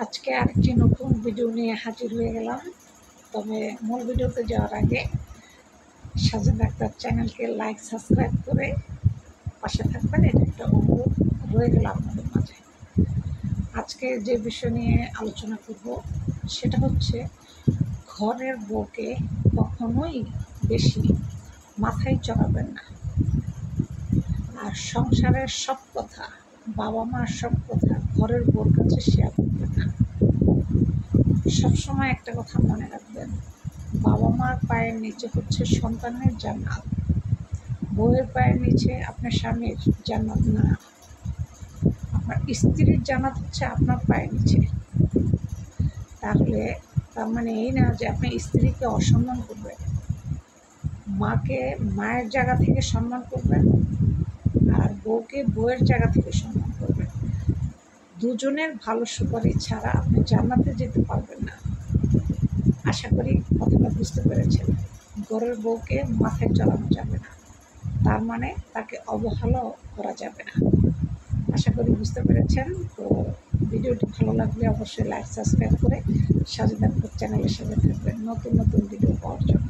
আজকে আরেকটি নতুন ভিডিও নিয়ে হাজির হয়ে গেলাম। তবে মূল ভিডিওতে যাওয়ার আগে সাজেদা আক্তার চ্যানেলকে লাইক সাবস্ক্রাইব করে পাশে থাকবেন, এটা একটা অনুরোধ রয়ে গেল আপনাদের মাঝে। আজকে যে বিষয় নিয়ে আলোচনা করব সেটা হচ্ছে ঘরের বউকে কখনোই বেশি মাথায় চড়াবেন না, আর সংসারের সব কথা, বাবা মার সব কথা ঘরের বউর কাছে শেয়ার করবেন না। সবসময় একটা কথা মনে রাখবেন, বাবা মার পায়ের নিচে হচ্ছে সন্তানের জান্নাত, বউয়ের পায়ের নিচে আপনার স্বামীর জান্নাত না। আপনার স্ত্রীর জান্নাত হচ্ছে আপনার পায়ের নিচে। তাহলে তার মানে এই না যে আপনি স্ত্রীকে অসম্মান করবেন, মাকে মায়ের জায়গা থেকে সম্মান করবেন, আর বউকে বউয়ের জায়গা থেকে সম্মান করবেন। দুজনের ভালো সুপারিশ ছাড়া আপনি জান্নাতে যেতে পারবেন না। আশা করি কথাটা বুঝতে পেরেছেন। ঘরের বউকে মাথায় চড়ানো যাবে না, তার মানে তাকে অবহেলাও করা যাবে না। আশা করি বুঝতে পেরেছেন। তো ভিডিওটি ভালো লাগলে অবশ্যই লাইক সাবস্ক্রাইব করে সাজেদা আক্তার চ্যানেলের সাথে থাকবেন নতুন নতুন ভিডিও পাওয়ার জন্য।